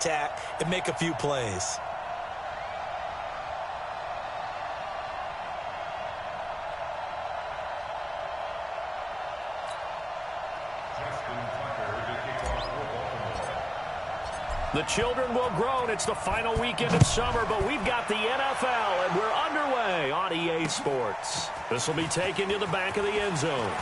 attack and make a few plays. The children will groan. It's the final weekend of summer, but we've got the NFL, and we're underway on EA Sports. This will be taken to the back of the end zone.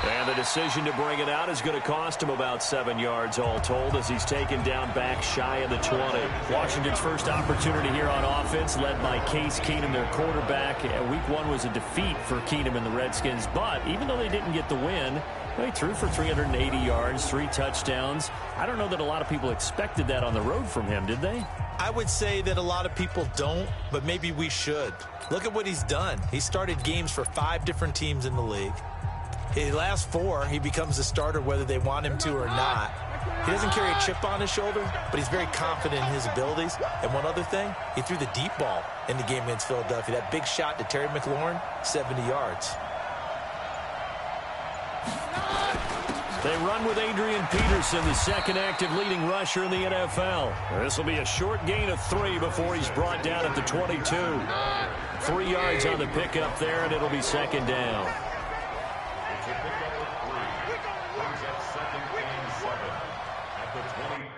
And the decision to bring it out is going to cost him about 7 yards all told as he's taken down back shy of the 20. Washington's first opportunity here on offense led by Case Keenum, their quarterback. Week 1 was a defeat for Keenum and the Redskins, but even though they didn't get the win, they threw for 380 yards, 3 touchdowns. I don't know that a lot of people expected that on the road from him, did they? I would say that a lot of people don't, but maybe we should. Look at what he's done. He started games for 5 different teams in the league. His last 4, he becomes a starter whether they want him to or not. He doesn't carry a chip on his shoulder, but he's very confident in his abilities. And one other thing, he threw the deep ball in the game against Philadelphia. That big shot to Terry McLaurin, 70 yards. They run with Adrian Peterson, the second active leading rusher in the NFL. This will be a short gain of 3 before he's brought down at the 22. 3 yards on the pickup there, and it'll be second down. It's a pickup of 3. Brings up second and 7 at the 20.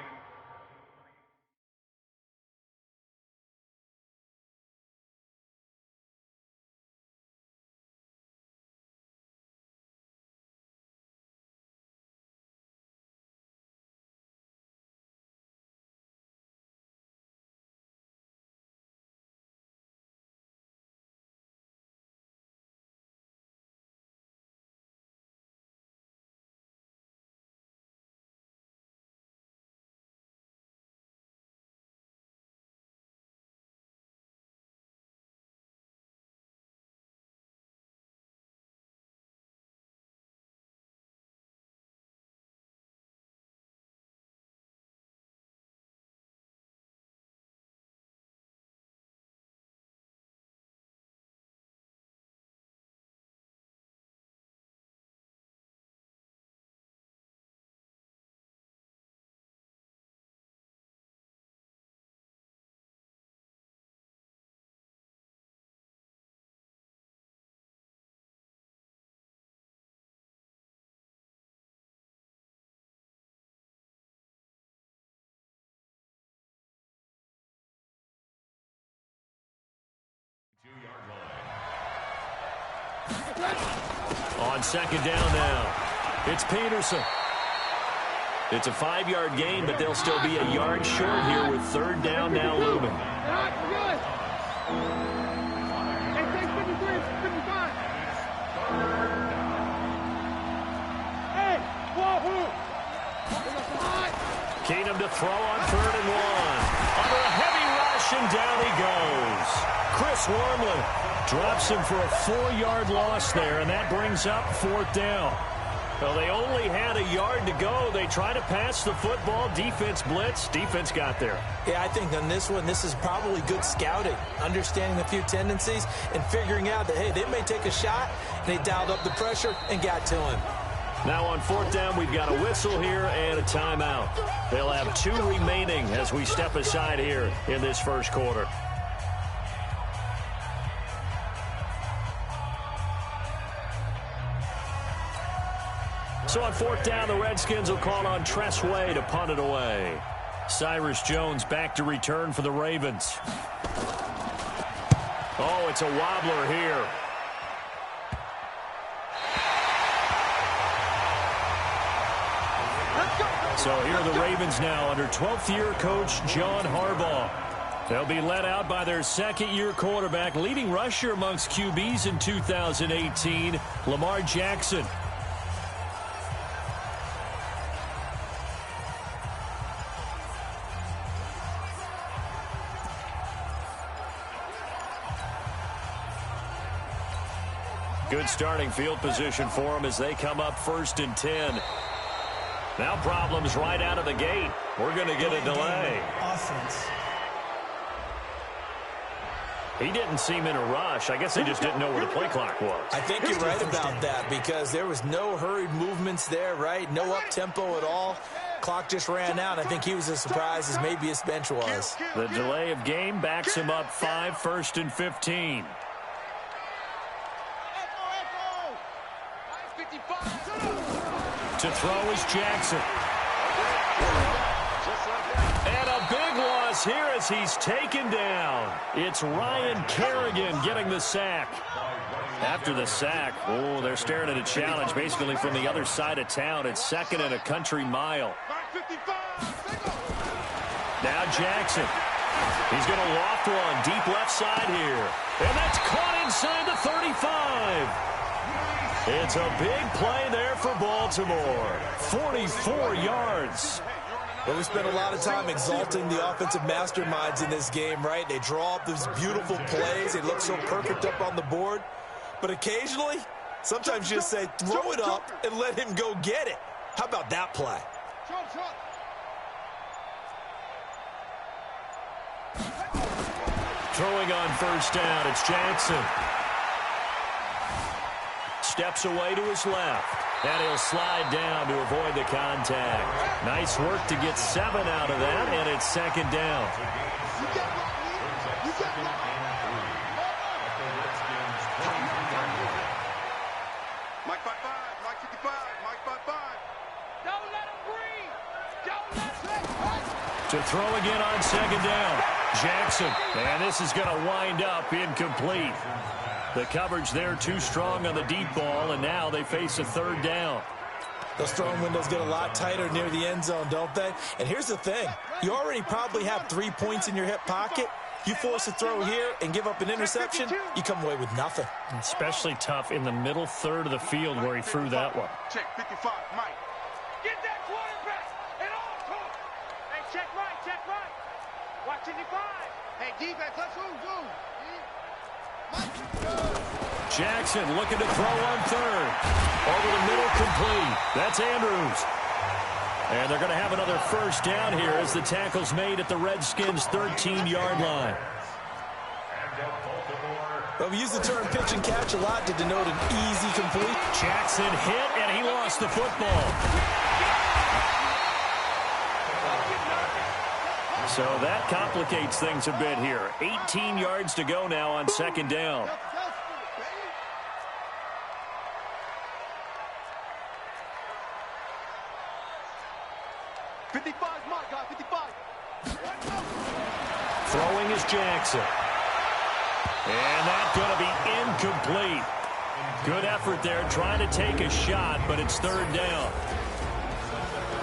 On second down now, it's Peterson. It's a 5-yard gain, but they'll still be a yard short here with third down now looming. Keenum to throw on 3rd and 1. Under a heavy rush, and down he goes. Chris Wormley drops him for a 4-yard loss there, and that brings up 4th down. Well, they only had a yard to go. They try to pass the football. Defense blitz. Defense got there. Yeah, I think on this one, this is probably good scouting, understanding a few tendencies, and figuring out that, hey, they may take a shot, and they dialed up the pressure and got to him. Now on 4th down, we've got a whistle here and a timeout. They'll have 2 remaining as we step aside here in this first quarter. So on 4th down, the Redskins will call on Tress Way to punt it away. Cyrus Jones back to return for the Ravens. Oh, it's a wobbler here. So here are the Ravens now under 12th-year coach John Harbaugh. They'll be led out by their second-year quarterback, leading rusher amongst QBs in 2018, Lamar Jackson. Good starting field position for them as they come up 1st and 10. Now problems right out of the gate. We're going to get a delay. Offense. He didn't seem in a rush. I guess they just didn't know where the play clock was. I think you're right about that because there was no hurried movements there, right? No up-tempo at all. Clock just ran out. I think he was as surprised as maybe his bench was. The delay of game backs him up 5, 1st and 15. To throw is Jackson. And a big loss here as he's taken down. It's Ryan Kerrigan getting the sack. After the sack, oh, they're staring at a challenge basically from the other side of town. It's 2nd and a country mile. Now Jackson. He's going to loft one deep left side here. And that's caught inside the 35. It's a big play there for Baltimore. 44 yards. Well, we spent a lot of time exalting the offensive masterminds in this game, right? They draw up these beautiful plays. They look so perfect up on the board. But occasionally, sometimes you just say, throw it up and let him go get it. How about that play? Throwing on 1st down, it's Jackson. Steps away to his left. And he'll slide down to avoid the contact. Nice work to get 7 out of that, and it's 2nd down. Mike 5-5, Mike 55, Mike 5-5. Don't let him breathe. Don't let him. To throw again on 2nd down. Jackson, and this is going to wind up incomplete. The coverage there too strong on the deep ball, and now they face a 3rd down. Those throwing windows get a lot tighter near the end zone, don't they? And here's the thing. You already probably have 3 points in your hip pocket. You force a throw here and give up an interception, you come away with nothing. Especially tough in the middle 3rd of the field where he threw that one. Check 55, Mike. Get that quarterback and all talk. Hey, check right. Watch 55. Hey, defense, let's move. Jackson looking to throw on 3rd. Over the middle, complete. That's Andrews. And they're going to have another 1st down here as the tackle's made at the Redskins' 13-yard line. Well, we use the term pitch and catch a lot to denote an easy complete. Jackson hit, and he lost the football. So that complicates things a bit here. 18 yards to go now on 2nd down. Throwing is Jackson. And that's going to be incomplete. Good effort there trying to take a shot, but it's 3rd down.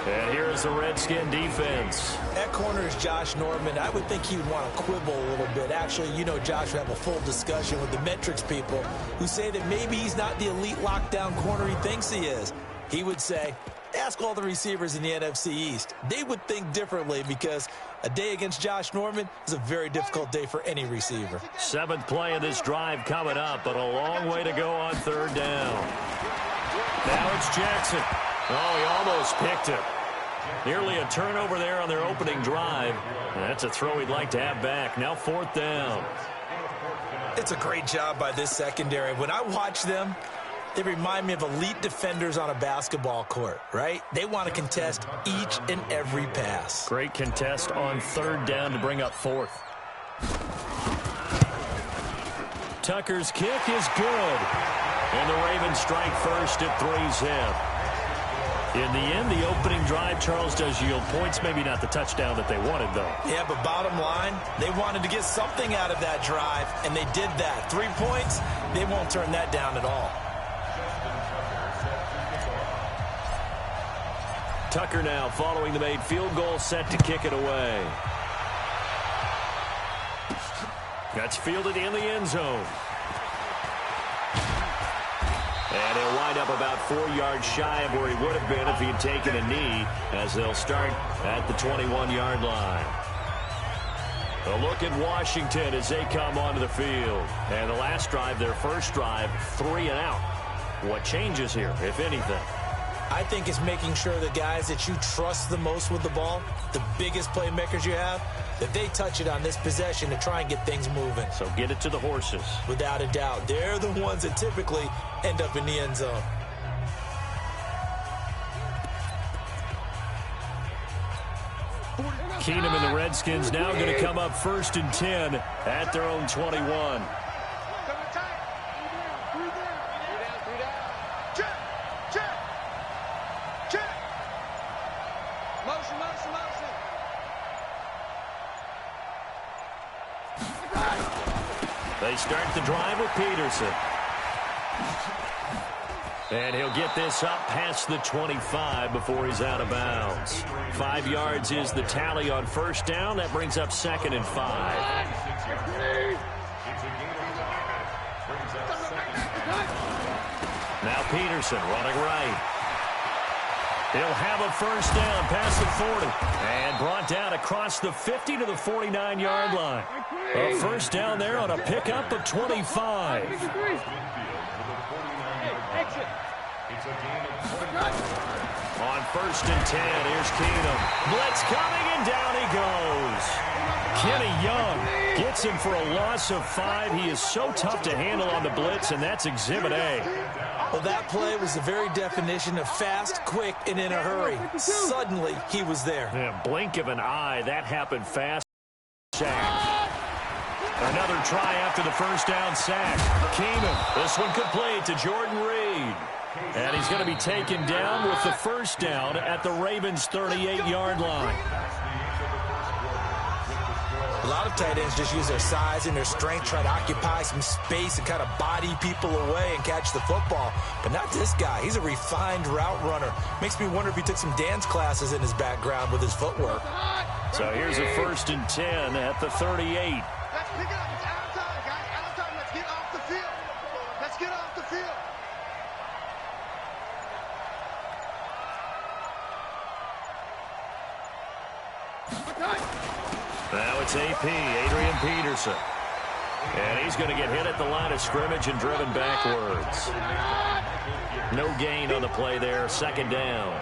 And here is the Redskin defense. At corner is Josh Norman. I would think he would want to quibble a little bit. Actually, you know, Josh would have a full discussion with the metrics people who say that maybe he's not the elite lockdown corner he thinks he is. He would say, ask all the receivers in the NFC East. They would think differently because a day against Josh Norman is a very difficult day for any receiver. 7th play of this drive coming up, but a long way to go on 3rd down. Now it's Jackson. Oh, he almost picked him. Nearly a turnover there on their opening drive. That's a throw he'd like to have back. Now 4th down. It's a great job by this secondary. When I watch them, they remind me of elite defenders on a basketball court, right? They want to contest each and every pass. Great contest on 3rd down to bring up 4th. Tucker's kick is good. And the Ravens strike first at 3-zip. In the end, the opening drive, Charles, does yield points. Maybe not the touchdown that they wanted, though. Yeah, but bottom line, they wanted to get something out of that drive, and they did that. 3 points, they won't turn that down at all. Tucker now following the made field goal, set to kick it away. That's fielded in the end zone. And he'll wind up about 4 yards shy of where he would have been if he had taken a knee, as they'll start at the 21-yard line. A look at Washington as they come onto the field. And the last drive, their first drive, 3 and out. What changes here, if anything? I think it's making sure the guys that you trust the most with the ball, the biggest playmakers you have, that they touch it on this possession to try and get things moving. So get it to the horses. Without a doubt. They're the ones that typically end up in the end zone. Keenum and the Redskins now going to come up 1st and 10 at their own 21. They start the drive with Peterson. And he'll get this up past the 25 before he's out of bounds. 5 yards is the tally on 1st down. That brings up 2nd and 5. Now Peterson running right. He'll have a 1st down past the 40. And brought down across the 50 to the 49-yard line. A 1st down there on a pickup of 25. On 1st and 10, here's Keenum. Blitz coming, and down he goes. Kenny Young gets him for a loss of 5. He is so tough to handle on the blitz, and that's Exhibit A. Well, that play was the very definition of fast, quick, and in a hurry. Suddenly, he was there. Yeah, blink of an eye, that happened fast. Sack. Another try after the 1st down sack. Keenum, this one complete to Jordan Reed. And he's going to be taken down with the 1st down at the Ravens' 38-yard line. A lot of tight ends just use their size and their strength, try to occupy some space and kind of body people away and catch the football. But not this guy. He's a refined route runner. Makes me wonder if he took some dance classes in his background with his footwork. So here's a 1st and 10 at the 38. Let's pick it up. It's outside, guys. Outside. Let's get off the field. Let's get off the field. Now it's AP, Adrian Peterson. And he's going to get hit at the line of scrimmage and driven backwards. No gain on the play there, 2nd down.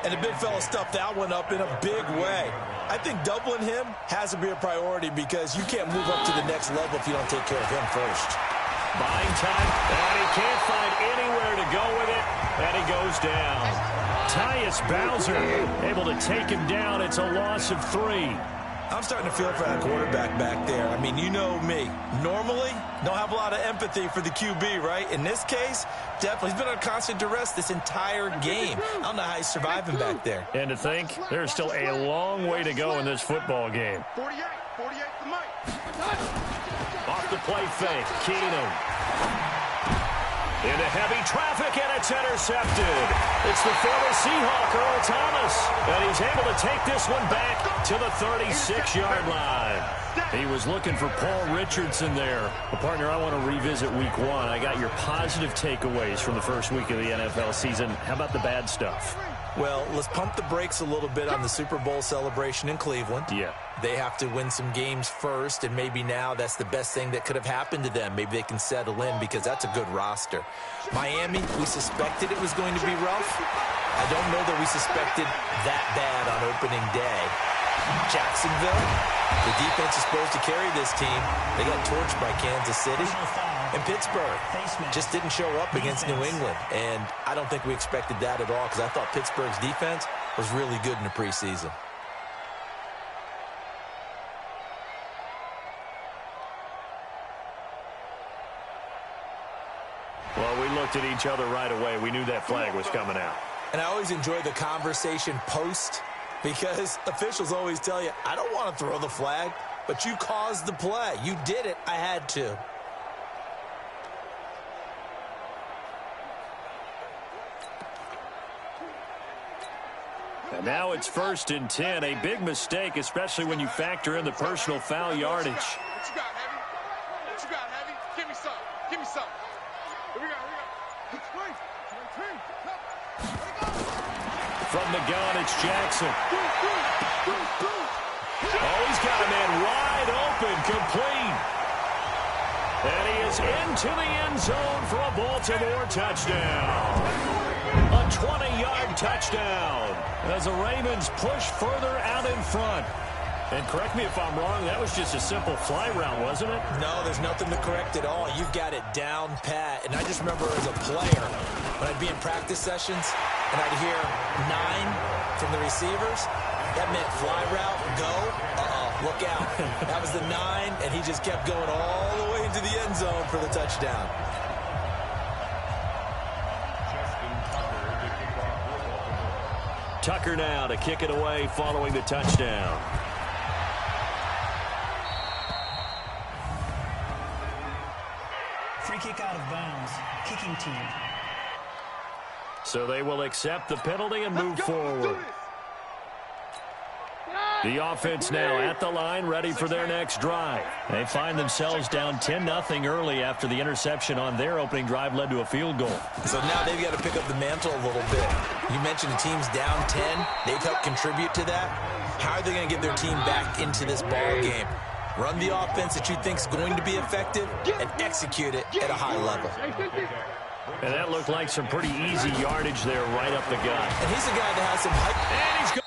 And the big fella stuffed that one up in a big way. I think doubling him has to be a priority because you can't move up to the next level if you don't take care of him first. Buying time, and he can't find anywhere to go with it, and he goes down. Tyus Bowser able to take him down. It's a loss of 3. I'm starting to feel for that quarterback back there. I mean, you know me. Normally, don't have a lot of empathy for the QB, right? In this case, definitely. He's been under constant duress this entire game. I don't know how he's surviving back there. And to think, there's still a long way to go in this football game. 48 to Mike. Off the play fake, Keenum. Into heavy traffic, and it's intercepted. It's the former Seahawk, Earl Thomas. And he's able to take this one back to the 36-yard line. He was looking for Paul Richardson there. Well, partner, I want to revisit Week 1. I got your positive takeaways from the first week of the NFL season. How about the bad stuff? Well, let's pump the brakes a little bit on the Super Bowl celebration in Cleveland. Yeah. They have to win some games first, and maybe now that's the best thing that could have happened to them. Maybe they can settle in because that's a good roster. Miami, we suspected it was going to be rough. I don't know that we suspected that bad on opening day. Jacksonville, the defense is supposed to carry this team. They got torched by Kansas City. And Pittsburgh just didn't show up against New England. And I don't think we expected that at all because I thought Pittsburgh's defense was really good in the preseason. Well, we looked at each other right away. We knew that flag was coming out. And I always enjoy the conversation post because officials always tell you, I don't want to throw the flag, but you caused the play. You did it. I had to. And now it's 1st and 10. A big mistake, especially when you factor in the personal foul yardage. What you got, Heavy? What you got, Heavy? Give me some. Give me some. Here we go. From the gun, it's Jackson. Oh, he's got a man wide open, complete. And he is into the end zone for a Baltimore touchdown. A 20-yard touchdown as the Ravens push further out in front. And correct me if I'm wrong, that was just a simple fly route, wasn't it? No, there's nothing to correct at all. You've got it down pat. And I just remember as a player, when I'd be in practice sessions, and I'd hear 9 from the receivers. That meant fly route, go, look out. That was the 9, and he just kept going all the way into the end zone for the touchdown. Tucker now to kick it away following the touchdown. Free kick out of bounds. Kicking team. So they will accept the penalty and move forward. The offense now at the line, ready for their next drive. They find themselves down 10-0 early after the interception on their opening drive led to a field goal. So now they've got to pick up the mantle a little bit. You mentioned the team's down 10. They've helped contribute to that. How are they going to get their team back into this ball game? Run the offense that you think is going to be effective and execute it at a high level. And that looked like some pretty easy yardage there right up the gut. And he's a guy that has some hype. And he's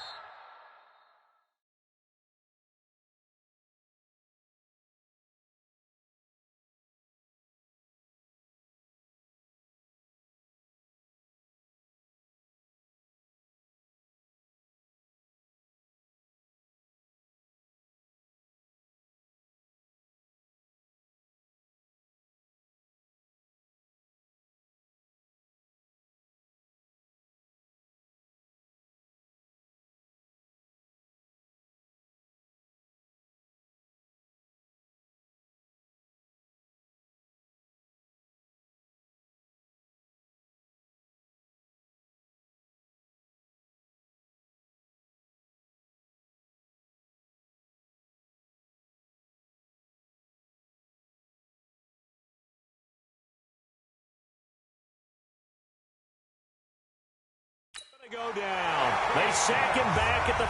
go down. They sack him back at the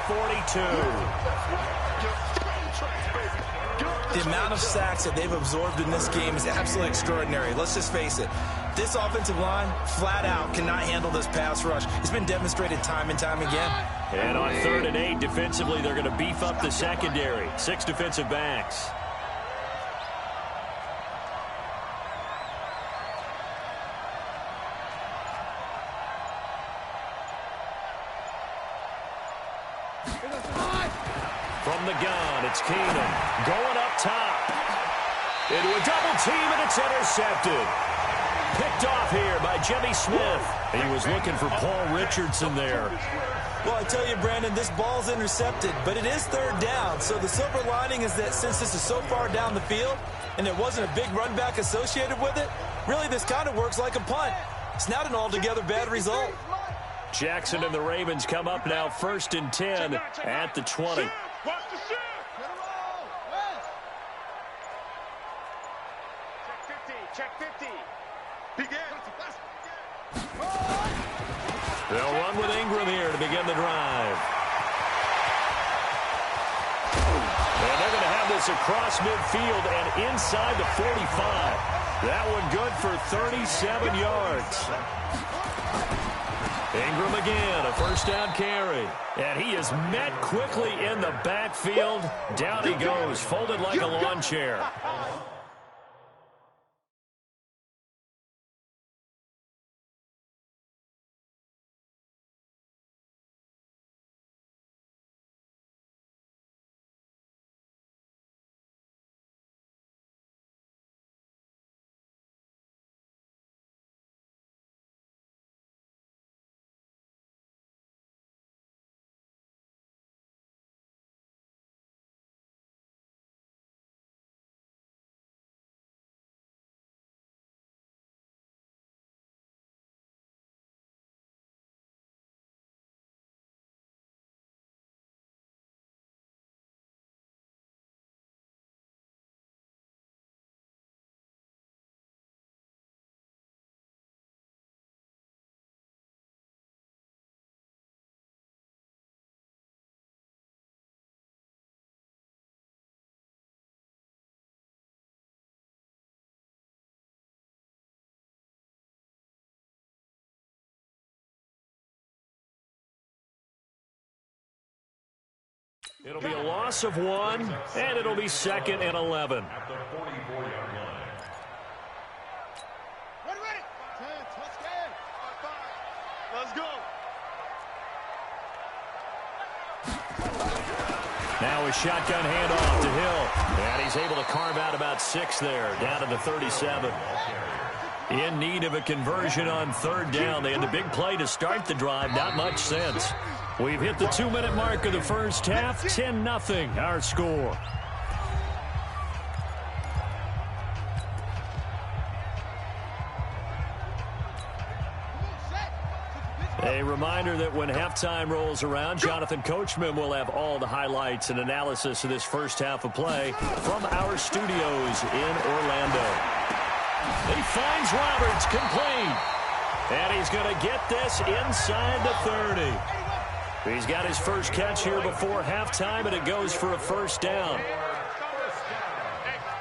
42. The amount of sacks that they've absorbed in this game is absolutely extraordinary. Let's just face it. This offensive line, flat out, cannot handle this pass rush. It's been demonstrated time and time again. And on 3rd and 8, defensively, they're going to beef up the secondary. 6 defensive backs. From the gun, it's Keenan going up top. Into a double team, and it's intercepted. Picked off here by Jimmy Smith. He was looking for Paul Richardson there. Well, I tell you, Brandon, this ball's intercepted, but it is 3rd down. So the silver lining is that since this is so far down the field and there wasn't a big run back associated with it, really this kind of works like a punt. It's not an altogether bad result. Jackson and the Ravens come up now 1st and 10 at the 20. Watch the shoot. Check 50. Begin. They'll run with Ingram here to begin the drive. And they're going to have this across midfield and inside the 45. That one good for 37 yards. Ingram again, a 1st down carry. And he is met quickly in the backfield. Down he goes, folded like a lawn chair. It'll be a loss of 1, and it'll be 2nd and 11. At the 44-yard line. Ready. Let's go. Now a shotgun handoff to Hill. And he's able to carve out about 6 there, down to the 37. In need of a conversion on 3rd down. They had the big play to start the drive. Not much since. We've hit the 2-minute mark of the first half. 10-0 our score. A reminder that when halftime rolls around, Jonathan Coachman will have all the highlights and analysis of this first half of play from our studios in Orlando. He finds Roberts complete. And he's going to get this inside the 30. He's got his first catch here before halftime, and it goes for a first down.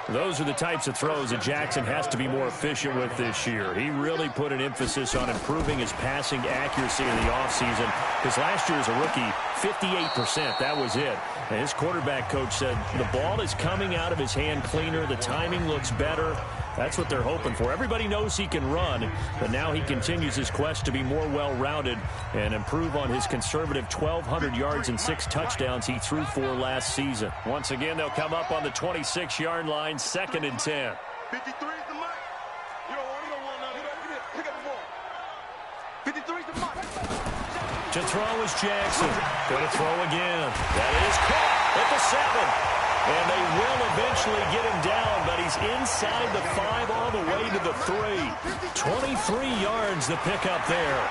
Those are the types of throws that Jackson has to be more efficient with this year. He really put an emphasis on improving his passing accuracy in the offseason, because last year as a rookie, 58%, that was it. And his quarterback coach said the ball is coming out of his hand cleaner, the timing looks better. That's what they're hoping for. Everybody knows he can run, but now he continues his quest to be more well-rounded and improve on his conservative 1,200 yards and 6 touchdowns he threw for last season. Once again, they'll come up on the 26-yard line, 2nd and 10. 53 is the mark. You don't want none. Pick up the ball. 53 is the mark. To throw is Jackson. Going to throw again. That is caught at the 7. And they will eventually get him down, but he's inside the 5 all the way to the 3. 23 yards to pick up there.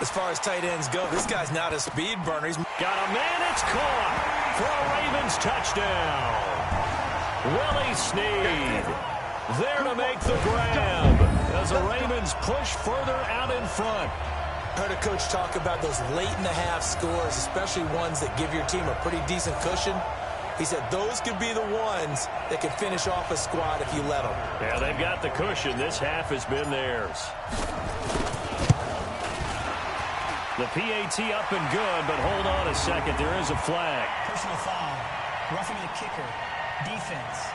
As far as tight ends go, this guy's not a speed burner. He's got a man, it's caught for a Ravens touchdown. Willie Snead there to make the grab as the Ravens push further out in front. Heard a coach talk about those late-in-the-half scores, especially ones that give your team a pretty decent cushion. He said those could be the ones that can finish off a squad if you let them. Yeah, they've got the cushion. This half has been theirs. The PAT up and good, but hold on a second. There is a flag. Personal foul. Roughing the kicker. Defense.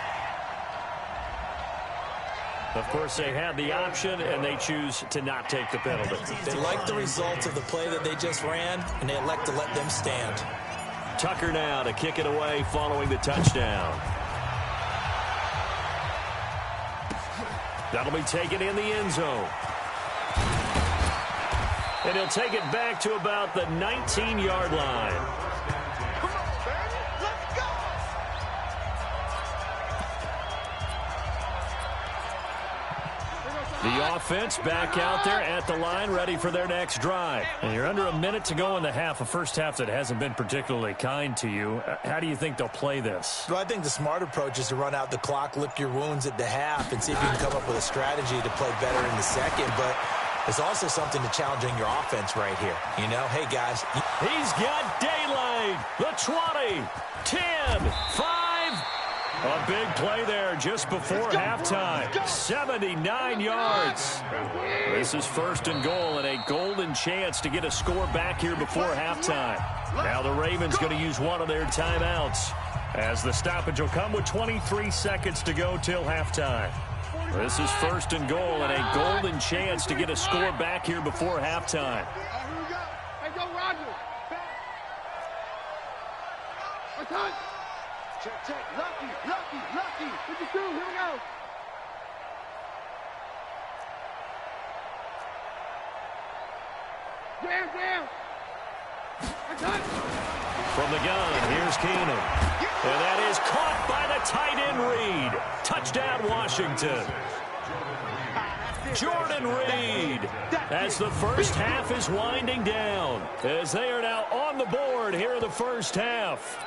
Of course, they had the option, and they choose to not take the penalty. They like the results of the play that they just ran, and they elect to let them stand. Tucker now to kick it away following the touchdown. That'll be taken in the end zone. And he'll take it back to about the 19-yard line. Come on, baby. Let's go. The offense back out there at the line, ready for their next drive. And you're under a minute to go in the half, a first half that hasn't been particularly kind to you. How do you think they'll play this? Well, I think the smart approach is to run out the clock, lick your wounds at the half, and see if you can come up with a strategy to play better in the second. But there's also something to challenging your offense right here. You know, hey, guys. He's got daylight. The 20, 10, 5. A big play there just before halftime. 79 yards. This is 1st and goal and a golden chance to get a score back here before halftime. Now the Ravens going to use one of their timeouts as the stoppage will come with 23 seconds to go till halftime. This is 1st and goal and a golden chance to get a score back here before halftime. Here we go. Hey, go, Roger. Attack. Check. Lucky. What you do? Here we go. Jam. Attack. From the gun, here's Keenan. And that is caught by the tight end Reed. Touchdown, Washington. Jordan Reed, as the first half is winding down, as they are now on the board here in the first half.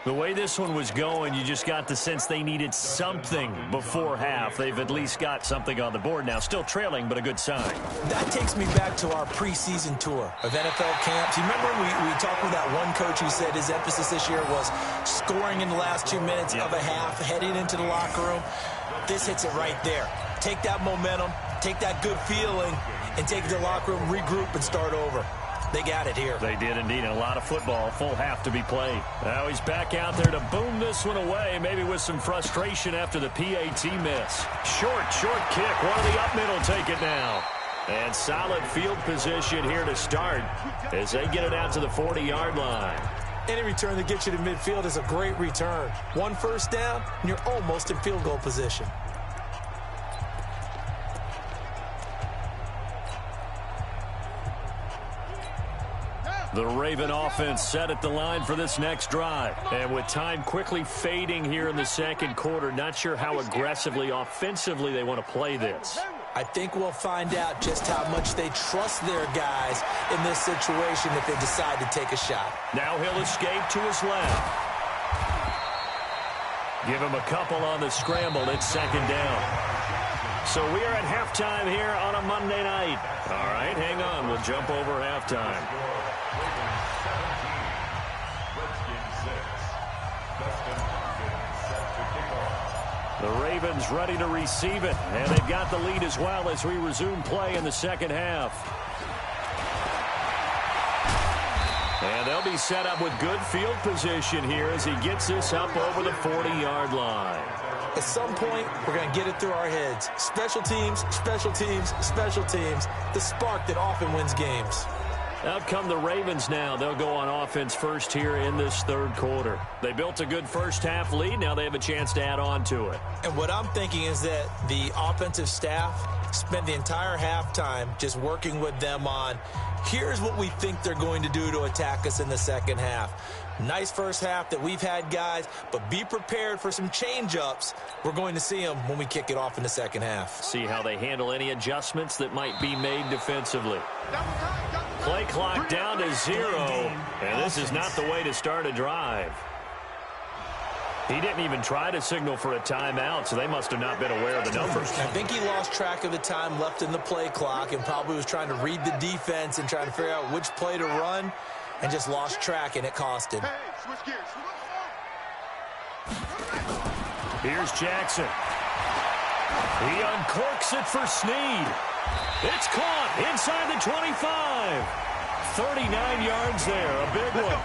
The way this one was going, you just got the sense they needed something before half. They've at least got something on the board now. Still trailing, but a good sign. That takes me back to our preseason tour of NFL camps. You remember we talked with that one coach who said his emphasis this year was scoring in the last 2 minutes of a half, heading into the locker room. This hits it right there. Take that momentum, take that good feeling, and take it to the locker room, regroup, and start over. They got it here. They did indeed. And a lot of football, full half to be played. Now he's back out there to boom this one away, maybe with some frustration after the PAT miss. Short kick. One of the up mid will take it now. And solid field position here to start as they get it out to the 40-yard line. Any return that gets you to midfield is a great return. One first down, and you're almost in field goal position. The Raven offense set at the line for this next drive. And with time quickly fading here in the second quarter, not sure how aggressively, offensively they want to play this. I think we'll find out just how much they trust their guys in this situation if they decide to take a shot. Now he'll escape to his left. Give him a couple on the scramble. It's second down. So we are at halftime here on a Monday night. All right, hang on. We'll jump over halftime. The Ravens ready to receive it, and they've got the lead as well as we resume play in the second half. And they'll be set up with good field position here as he gets this up over the 40-yard line. At some point, we're going to get it through our heads. Special teams, special teams, special teams. The spark that often wins games. Out come the Ravens now. They'll go on offense first here in this third quarter. They built a good first-half lead. Now they have a chance to add on to it. And what I'm thinking is that the offensive staff spent the entire halftime just working with them on, here's what we think they're going to do to attack us in the second half. Nice first half that we've had, guys, but be prepared for some change-ups. We're going to see them when we kick it off in the second half. See how they handle any adjustments that might be made defensively. Play clock down to 0, and this is not the way to start a drive. He didn't even try to signal for a timeout, so they must have not been aware of the numbers. I think he lost track of the time left in the play clock and probably was trying to read the defense and trying to figure out which play to run and just lost track, and it cost him. Here's Jackson. He uncorks it for Snead. It's caught inside the 25. 39 yards there, a big one.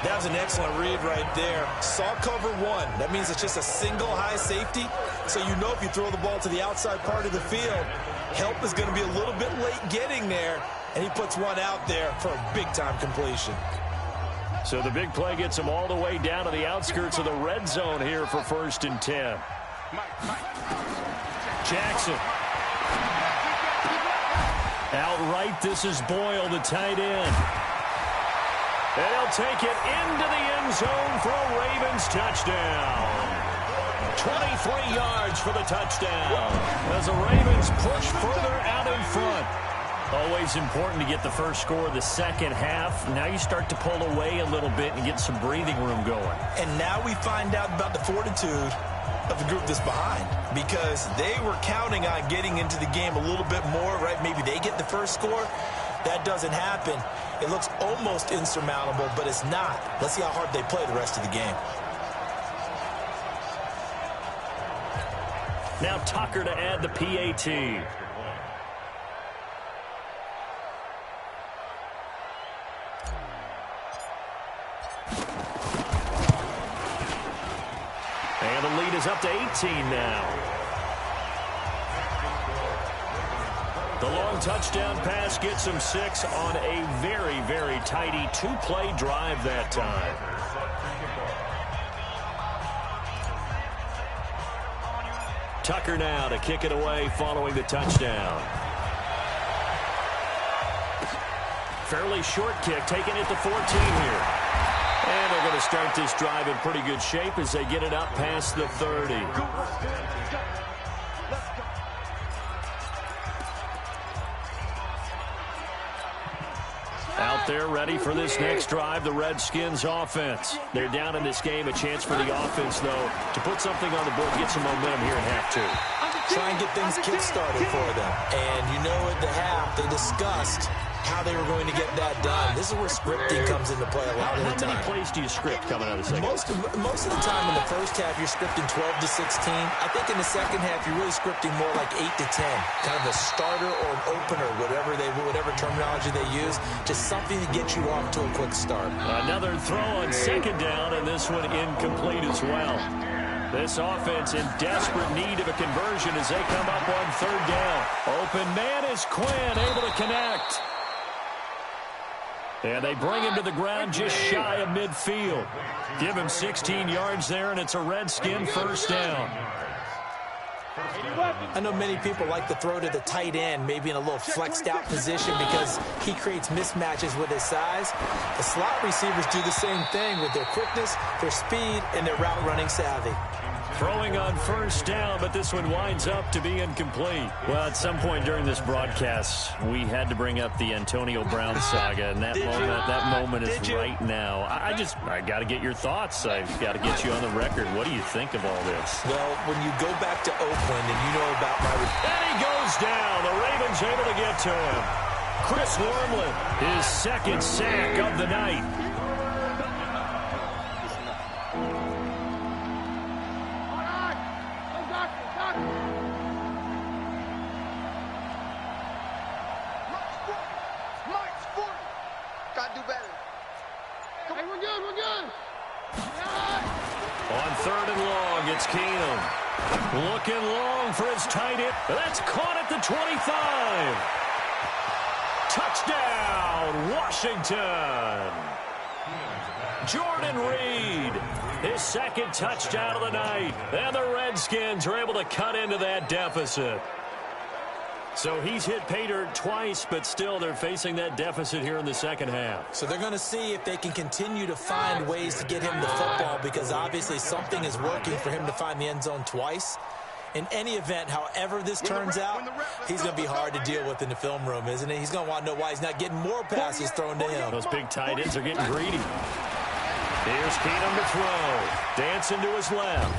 That was an excellent read right there. Saw cover one. That means it's just a single high safety. So you know if you throw the ball to the outside part of the field, help is going to be a little bit late getting there. And he puts one out there for a big-time completion. So the big play gets him all the way down to the outskirts of the red zone here for 1st and 10. Jackson. Outright, this is Boyle, the tight end. And he'll take it into the end zone for a Ravens touchdown. 23 yards for the touchdown as the Ravens push further out in front. Always important to get the first score of the second half. Now you start to pull away a little bit and get some breathing room going. And now we find out about the fortitude of the group that's behind, because they were counting on getting into the game a little bit more, right? Maybe they get the first score. That doesn't happen. It looks almost insurmountable, but it's not. Let's see how hard they play the rest of the game. Now Tucker to add the PAT. And the lead is up to 18 now. The long touchdown pass gets him 6 on a very, very tidy 2-play drive that time. Tucker now to kick it away following the touchdown. Fairly short kick, taking it to 14 here. And they're going to start this drive in pretty good shape as they get it up past the 30. Out there ready for this next drive, the Redskins offense. They're down in this game. A chance for the offense, though, to put something on the board, get some momentum here in half 2. Try and get things kick-started for them. And you know at the half, they discussed how they were going to get that done. This is where scripting comes into play a lot of the time. How many plays do you script coming out of the second? Most of the time in the first half, you're scripting 12 to 16. I think in the second half, you're really scripting more like 8 to 10. Kind of a starter or an opener, whatever terminology they use. Just something to get you off to a quick start. Another throw on second down, and this one incomplete as well. This offense in desperate need of a conversion as they come up on third down. Open man is Quinn, able to connect. And they bring him to the ground just shy of midfield. Give him 16 yards there, and it's a Redskin first down. I know many people like to throw to the tight end, maybe in a little flexed out position because he creates mismatches with his size. The slot receivers do the same thing with their quickness, their speed, and their route running savvy. Throwing on first down, but this one winds up to be incomplete. Well, at some point during this broadcast, we had to bring up the Antonio Brown saga, and that moment is right now. I got to get your thoughts. I've got to get you on the record. What do you think of all this? Well, when you go back to Oakland and you know about my... And he goes down. The Ravens able to get to him. Chris Wormley, his second sack of the night. On third and long, it's Keenum. Looking long for his tight end. That's caught at the 25. Touchdown, Washington. Jordan Reed, his second touchdown of the night. And the Redskins are able to cut into that deficit. So he's hit pay dirt twice, but still they're facing that deficit here in the second half. So they're going to see if they can continue to find ways to get him the football, because obviously something is working for him to find the end zone twice. In any event, however this turns out, he's going to be hard to deal with in the film room, isn't he? He's going to want to know why he's not getting more passes thrown to him. Those big tight ends are getting greedy. Here's Keenum to throw. Dancing to his left.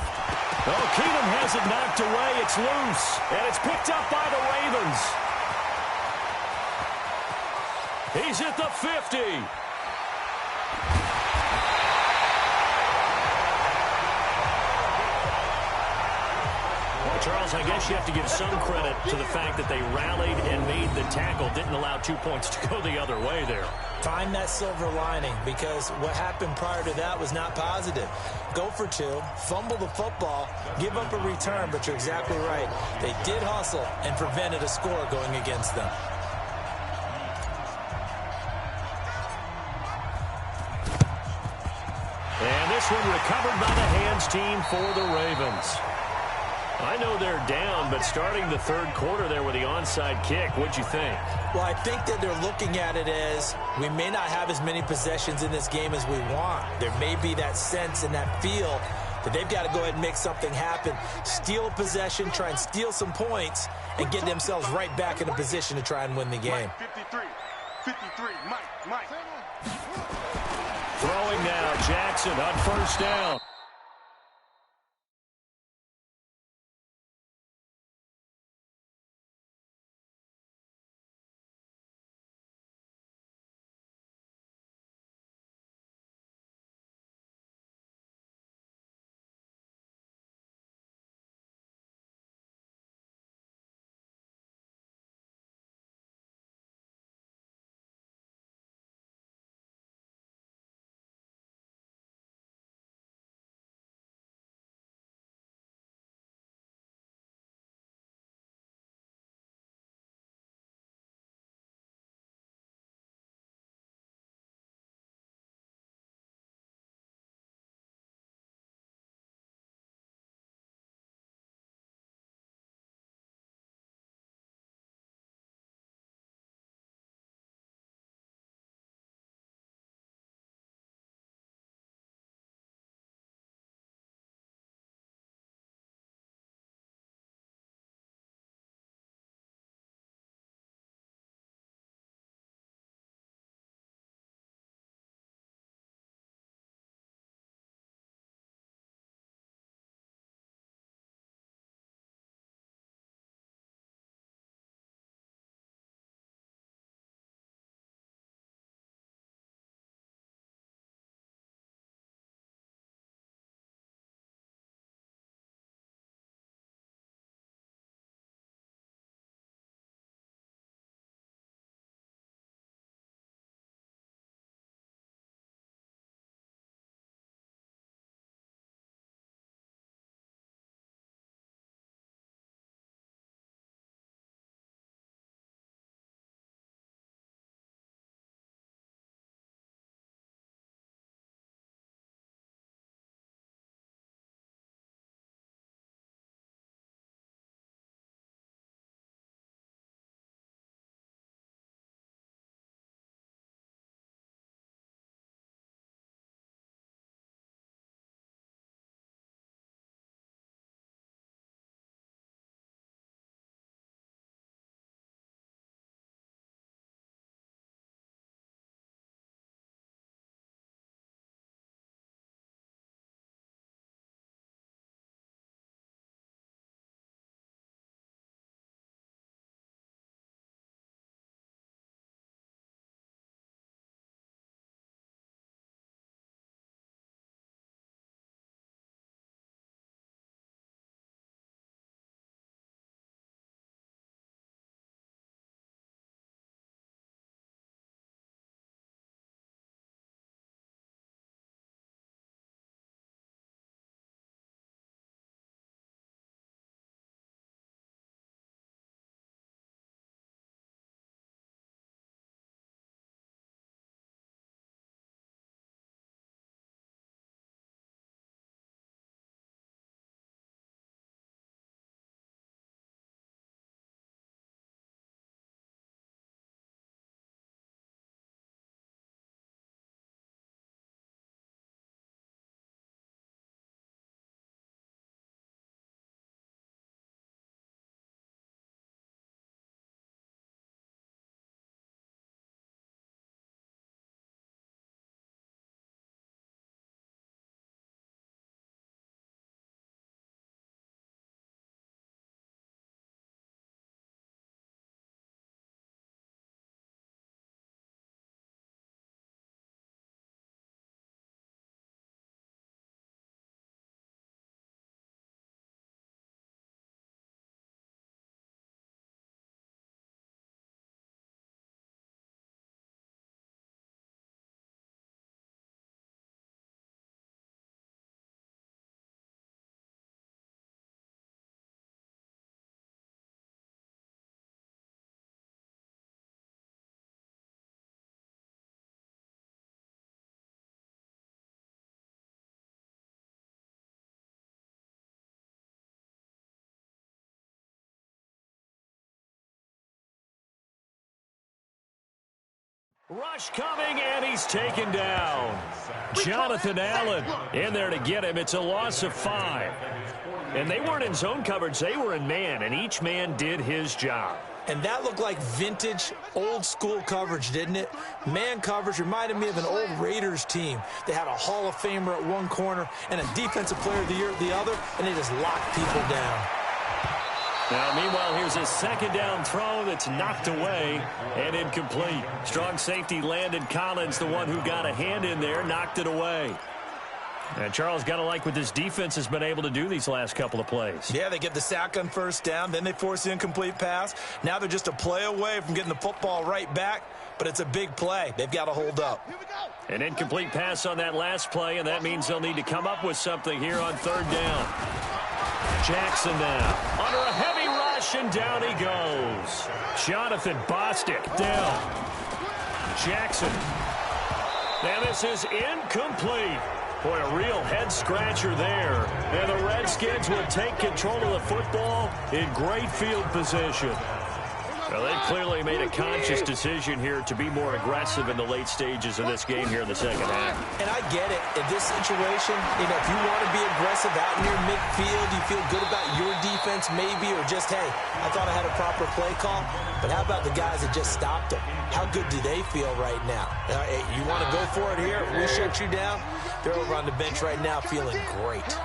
Oh, Keenum has it knocked away. It's loose. And it's picked up by the Ravens. He's at the 50. Charles, I guess you have to give some credit to the fact that they rallied and made the tackle, didn't allow 2 points to go the other way there. Find that silver lining, because what happened prior to that was not positive. Go for two, fumble the football, give up a return, but you're exactly right. They did hustle and prevented a score going against them. And this one recovered by the hands team for the Ravens. I know they're down, but starting the third quarter there with the onside kick, what'd you think? Well, I think that they're looking at it as we may not have as many possessions in this game as we want. There may be that sense and that feel that they've got to go ahead and make something happen, steal a possession, try and steal some points, and get themselves right back in a position to try and win the game. 53, Mike. Throwing now, Jackson on first down. Rush coming, and he's taken down. Jonathan Allen in there to get him. It's a loss of 5. And they weren't in zone coverage. They were in man, and each man did his job. And that looked like vintage, old-school coverage, didn't it? Man coverage reminded me of an old Raiders team. They had a Hall of Famer at one corner and a Defensive Player of the Year at the other, and they just locked people down. Now, meanwhile, here's a second down throw that's knocked away and incomplete. Strong safety Landon Collins, the one who got a hand in there, knocked it away. And Charles, got to like what this defense has been able to do these last couple of plays. Yeah, they get the sack on first down, then they force the incomplete pass. Now they're just a play away from getting the football right back, but it's a big play. They've got to hold up. An incomplete pass on that last play, and that means they'll need to come up with something here on third down. Jackson now under a heavy rush, and down he goes. Jonathan Bostic down. Jackson. Now this is incomplete. Boy, a real head-scratcher there. And the Redskins will take control of the football in great field position. Well, they clearly made a conscious decision here to be more aggressive in the late stages of this game here in the second half. And I get it. In this situation, if you want to be aggressive out near midfield, you feel good about your defense maybe, or just, hey, I thought I had a proper play call. But how about the guys that just stopped them? How good do they feel right now? Hey, you want to go for it here? We shut you down? They're over on the bench right now feeling great.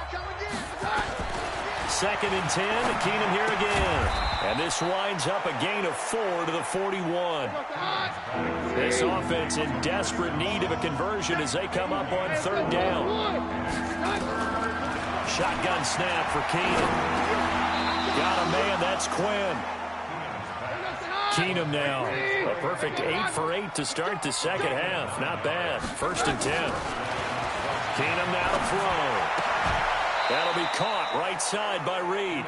2nd and 10, Keenum here again. And this winds up a gain of 4 to the 41. This offense in desperate need of a conversion as they come up on third down. Shotgun snap for Keenum. Got a man, that's Quinn. Keenum now. A perfect 8 for 8 to start the second half. Not bad. 1st and 10. Keenum now to throw. That'll be caught right side by Reed.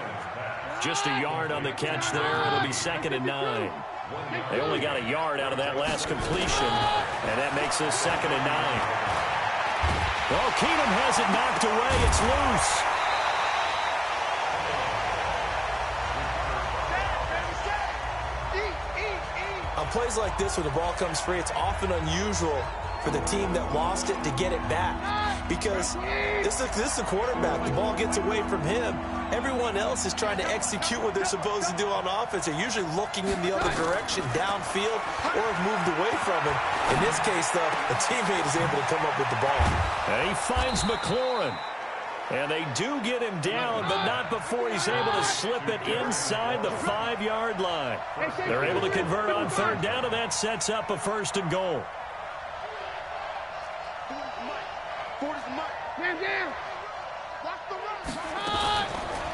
Just a yard on the catch there. It'll be 2nd and 9. They only got a yard out of that last completion, and that makes this 2nd and 9. Oh, Keenum has it knocked away. It's loose. On plays like this where the ball comes free, it's often unusual for the team that lost it to get it back. Because this is a quarterback. The ball gets away from him. Everyone else is trying to execute what they're supposed to do on offense. They're usually looking in the other direction, downfield, or have moved away from him. In this case, though, a teammate is able to come up with the ball. And he finds McLaurin. And they do get him down, but not before he's able to slip it inside the 5-yard line. They're able to convert on third down, and that sets up a 1st and goal.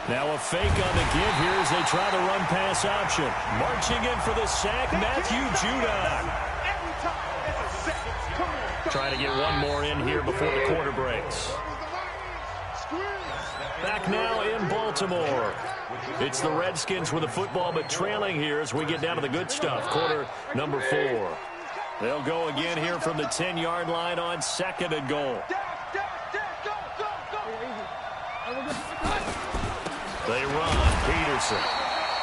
Now a fake on the give here as they try the run-pass option. Marching in for the sack, Matthew Judon. Trying to get one more in here before the quarter breaks. Back now in Baltimore. It's the Redskins with the football, but trailing here as we get down to the good stuff. Quarter number 4. They'll go again here from the 10-yard line on 2nd and goal. They run. Peterson.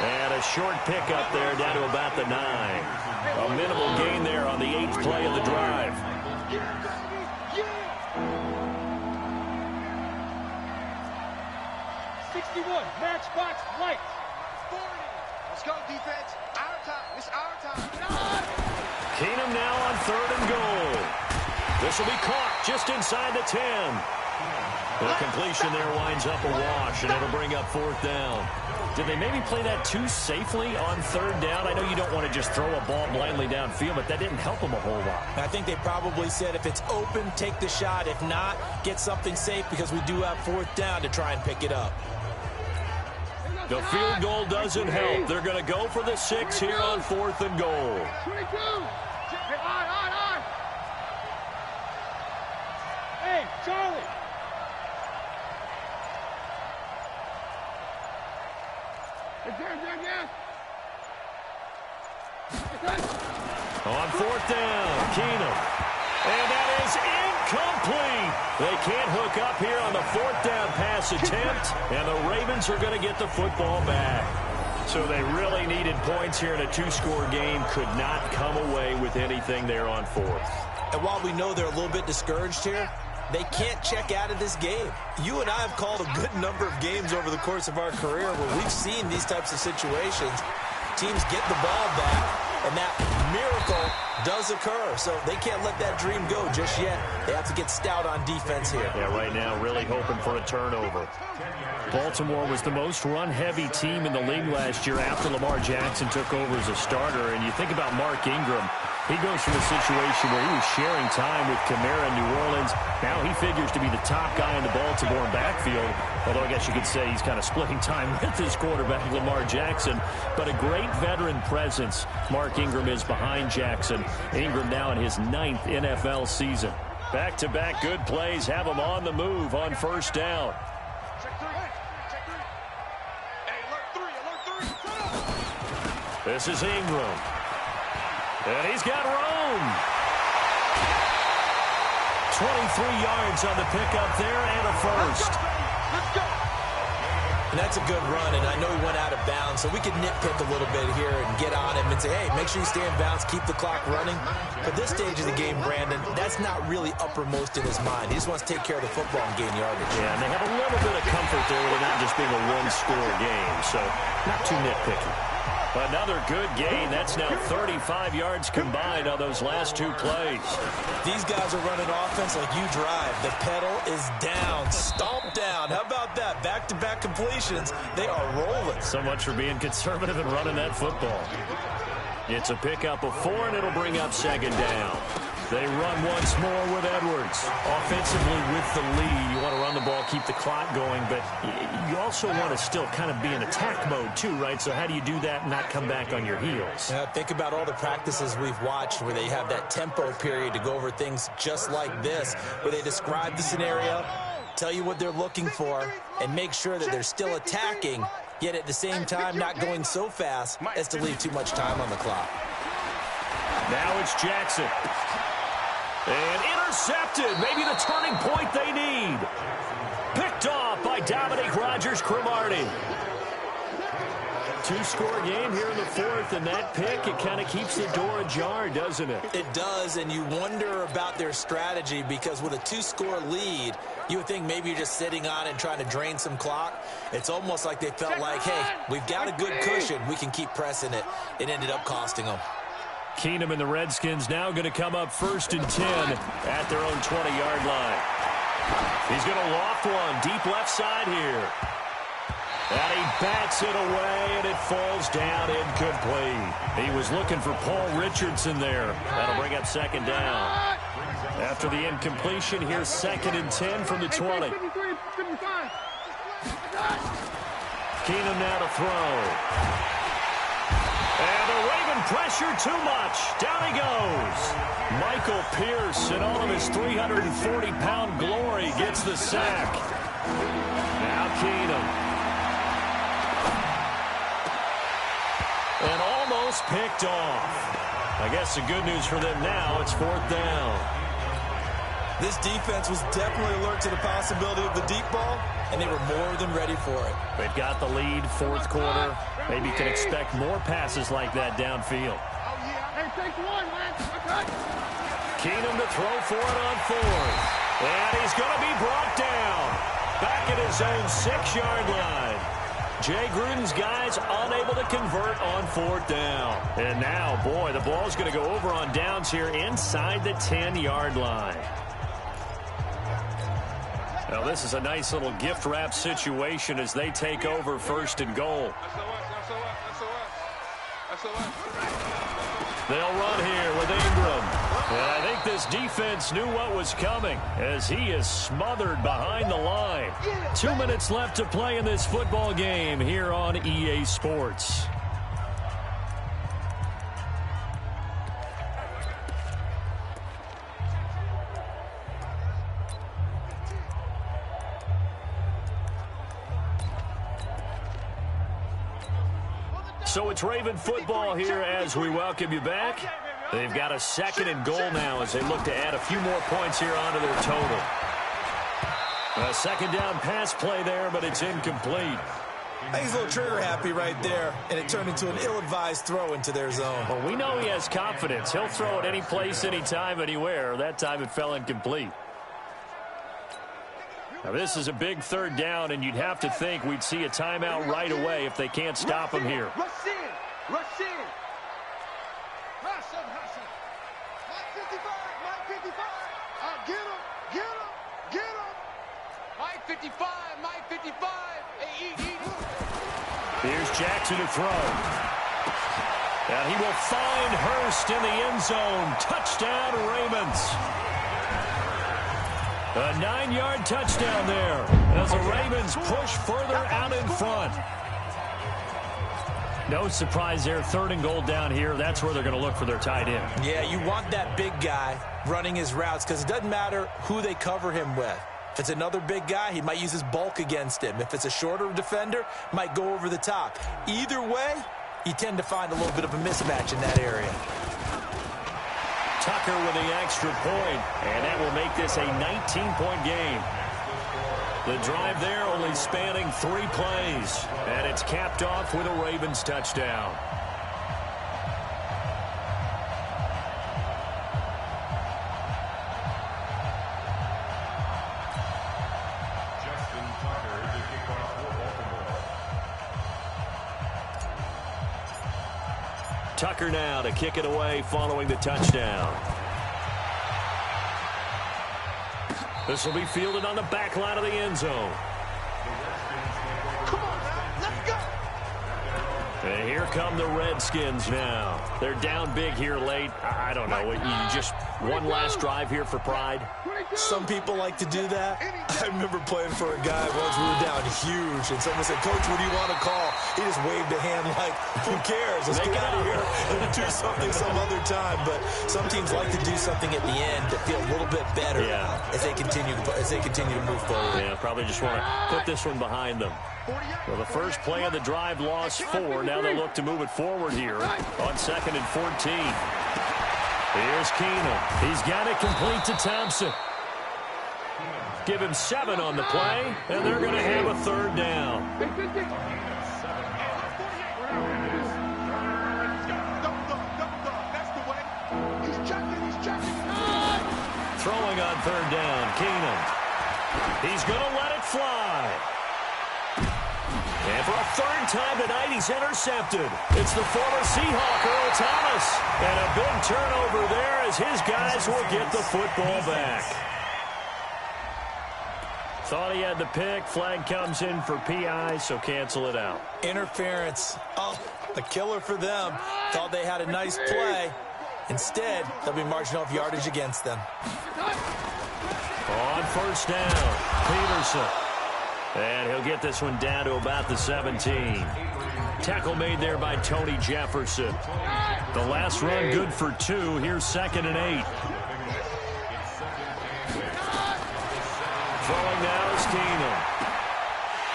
And a short pickup there down to about the 9. A minimal gain there on the 8th play of the drive. Matchbox light. 40. Let's go, defense. Our time. It's our time. Keenum now on 3rd and goal. This will be caught just inside the 10. The completion there winds up a wash, and it'll bring up 4th down. Did they maybe play that too safely on 3rd down? I know you don't want to just throw a ball blindly downfield, but that didn't help them a whole lot. I think they probably said if it's open, take the shot. If not, get something safe because we do have 4th down to try and pick it up. The field goal doesn't help. They're going to go for the 6 here on 4th and goal. 22. Hey, Charlie. On 4th down, Keenum. And that is incomplete. They can't hook up here on the 4th down pass attempt, and the Ravens are going to get the football back. So they really needed points here in a two-score game. Could not come away with anything there on fourth. And while we know they're a little bit discouraged here, they can't check out of this game. You and I have called a good number of games over the course of our career where we've seen these types of situations. Teams get the ball back, and that miracle does occur. So they can't let that dream go just yet. They have to get stout on defense here. Yeah, right now really hoping for a turnover. Baltimore was the most run-heavy team in the league last year after Lamar Jackson took over as a starter. And you think about Mark Ingram, he goes from a situation where he was sharing time with Kamara in New Orleans. Now he figures to be the top guy in the Baltimore backfield, although I guess you could say he's kind of splitting time with his quarterback, Lamar Jackson. But a great veteran presence Mark Ingram is behind Jackson. Ingram now in his 9th NFL season. Back-to-back good plays have him on the move on first down. This is Ingram. And he's got room. 23 yards on the pickup there and a first. And that's a good run, and I know he went out of bounds, so we could nitpick a little bit here and get on him and say, hey, make sure you stay in bounds, keep the clock running. But this stage of the game, Brandon, that's not really uppermost in his mind. He just wants to take care of the football and gain yardage. Yeah, and they have a little bit of comfort there with it not just being a one-score game, so not too nitpicky. Another good gain. That's now 35 yards combined on those last two plays. These guys are running offense like you drive. The pedal is down, stomped down. How about that? Back-to-back completions. They are rolling. So much for being conservative and running that football. It's a pickup of 4, and it'll bring up second down. They run once more with Edwards. Offensively with the lead, you want to run the ball, keep the clock going, but you also want to still kind of be in attack mode too, right? So how do you do that and not come back on your heels? Think about all the practices we've watched where they have that tempo period to go over things just like this, where they describe the scenario, tell you what they're looking for, and make sure that they're still attacking, yet at the same time not going so fast as to leave too much time on the clock. Now it's Jackson. And intercepted. Maybe the turning point they need. Picked off by Dominique Rodgers-Cromartie. Two-score game here in the fourth, and that pick, it kind of keeps the door ajar, doesn't it? It does, and you wonder about their strategy because with a two-score lead, you would think maybe you're just sitting on it and trying to drain some clock. It's almost like they felt like, hey, we've got a good cushion. We can keep pressing it. It ended up costing them. Keenum and the Redskins now going to come up 1st and 10 at their own 20-yard line. He's going to loft one deep left side here. And he bats it away, and it falls down incomplete. He was looking for Paul Richardson there. That'll bring up second down. After the incompletion, here's 2nd and 10 from the 20. Keenum now to throw. And the Raven pressure too much. Down he goes. Michael Pierce in all of his 340-pound glory gets the sack. Now Keenum. And almost picked off. I guess the good news for them now, it's 4th down. This defense was definitely alert to the possibility of the deep ball, and they were more than ready for it. They've got the lead, 4th quarter. Maybe you can expect more passes like that downfield. Hey, take one, man. Okay. Keenum to throw for it on 4th. And he's going to be brought down. Back at his own 6-yard line. Jay Gruden's guys unable to convert on 4th down. And now, boy, the ball's going to go over on downs here inside the 10-yard line. Now, this is a nice little gift wrap situation as they take over 1st and goal. They'll run here with Ingram. And I think this defense knew what was coming as he is smothered behind the line. 2 minutes left to play in this football game here on EA Sports. So it's Raven football here as we welcome you back. They've got a 2nd and goal now as they look to add a few more points here onto their total. A 2nd down pass play there, but it's incomplete. I think he's a little trigger happy right there, and it turned into an ill-advised throw into their zone. Well, we know he has confidence. He'll throw it any place, anytime, anywhere. That time it fell incomplete. Now, this is a big third down, and you'd have to think we'd see a timeout right away if they can't stop him here. Rush in. Rush in. Rush him. Mike 55. Mike 55. Get him. Get him. Get him. Mike 55. Mike 55. Hey, eat. Here's Jackson to throw. And he will find Hurst in the end zone. Touchdown, Ravens. A 9-yard touchdown there as the Ravens push further out in front. No surprise there, 3rd and goal down here. That's where they're going to look for their tight end. Yeah, you want that big guy running his routes because it doesn't matter who they cover him with. If it's another big guy, he might use his bulk against him. If it's a shorter defender, might go over the top. Either way, you tend to find a little bit of a mismatch in that area. Tucker with the extra point, and that will make this a 19-point game. The drive there only spanning 3 plays, and it's capped off with a Ravens touchdown. Tucker now to kick it away following the touchdown. This will be fielded on the back line of the end zone. Come on, man. Let's go. And here come the Redskins now. They're down big here late. I don't know. You just one last drive here for pride? Some people like to do that. I remember playing for a guy once. We were down huge, and someone said, "Coach, what do you want to call?" He just waved a hand like, "Who cares? Let's get out of here and do something some other time." But some teams like to do something at the end to feel a little bit better as they continue to move forward. Yeah, probably just want to put this one behind them. Well, the first play of the drive lost 4. Now they look to move it forward here on 2nd and 14. Here's Keenum. He's got it complete to Thompson. Give him 7 on the play, and they're going to have a 3rd down. Throwing on 3rd down, Keenum. He's going to let it fly. And for a 3rd time tonight, he's intercepted. It's the former Seahawk, Earl Thomas. And a big turnover there as his guys will get the football back. Thought he had the pick. Flag comes in for PI, so cancel it out. Interference. Oh, a killer for them. Thought they had a nice play. Instead, they'll be marching off yardage against them. On 1st down, Peterson. And he'll get this one down to about the 17. Tackle made there by Tony Jefferson. The last run good for 2. Here's 2nd and 8. Throwing now is Keenum.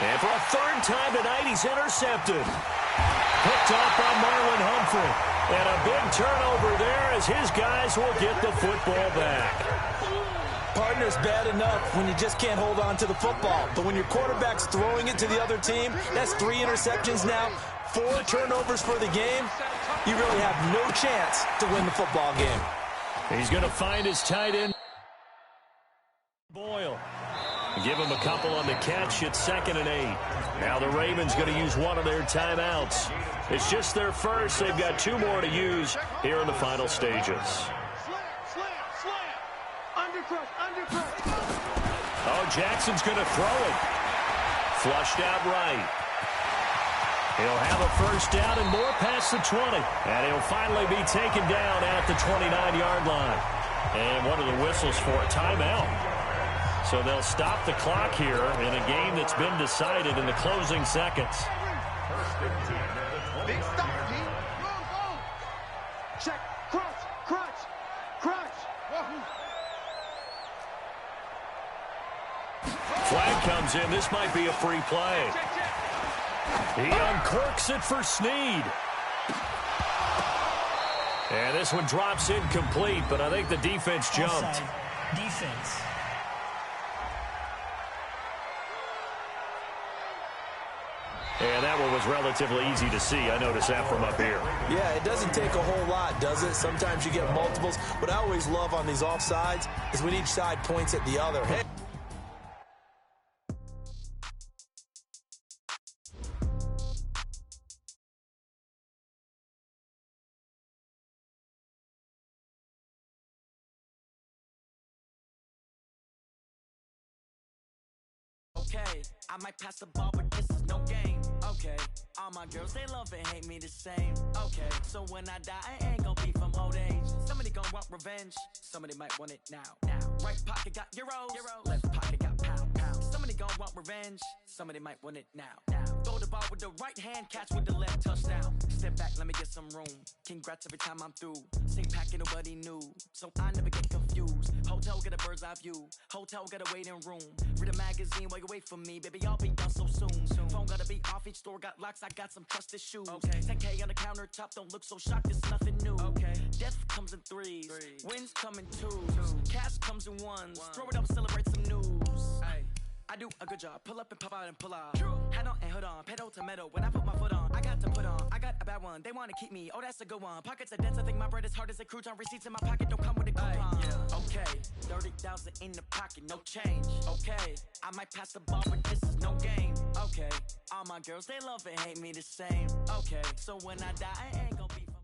And for a 3rd time tonight, he's intercepted. Picked off by Marlon Humphrey. And a big turnover there as his guys will get the football back. Partner's bad enough when you just can't hold on to the football. But when your quarterback's throwing it to the other team, that's 3 interceptions now, 4 turnovers for the game. You really have no chance to win the football game. He's going to find his tight end, Boyle. Give him a couple on the catch. It's 2nd and 8. Now the Ravens going to use one of their timeouts. It's just their first. They've got 2 more to use here in the final stages. Oh, Jackson's going to throw it. Flushed out right. He'll have a 1st down and more past the 20. And he'll finally be taken down at the 29-yard line. And what are the whistles for? A timeout. So they'll stop the clock here in a game that's been decided in the closing seconds. Big stop, D. Go. Check. Crunch. Flag comes in. This might be a free play. He uncorks it for Snead. And this one drops incomplete, but I think the defense jumped. Offside. Defense. And And that one was relatively easy to see. I noticed that from up here. Yeah, it doesn't take a whole lot, does it? Sometimes you get multiples. What I always love on these offsides is when each side points at the other. Hey. Okay, I might pass the ball, but this is no game. Okay, all my girls, they love and hate me the same. Okay, so when I die, I ain't gonna be from old age. Somebody gonna want revenge, somebody might want it now. Right pocket got euros, left pocket got pounds. Somebody gonna want revenge, somebody might want it now. Throw the ball with the right hand, catch with the left, touchdown. Step back, let me get some room. Congrats every time I'm through. Same packet, nobody knew, so I never get confused. Hotel get a bird's eye view, hotel get a waiting room. Read a magazine while you wait for me, baby, I'll be done so soon. Phone gotta be off, each store got locks, I got some trusted shoes. 10K on the countertop, don't look so shocked, it's nothing new. Death comes in threes, wins come in twos, cash comes in ones. Throw it up, celebrate some news. I do a good job, pull up and pop out and pull out. Head on and hood on, pedal to metal. When I put my foot on, I got to put on. I got a bad one, they wanna keep me, oh that's a good one. Pockets are dense, I think my bread is hard as a crouton. Receipts in my pocket don't come with a coupon. Okay, 30,000 in the pocket, no change. Okay, I might pass the ball, but this is no game. Okay, all my girls, they love and hate me the same. Okay, so when I die, I ain't gonna be from...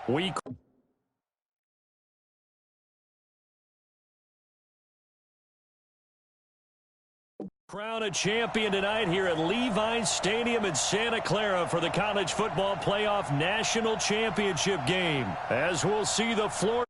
We crown a champion tonight here at Levi's Stadium in Santa Clara for the College Football Playoff National Championship game. As we'll see the floor.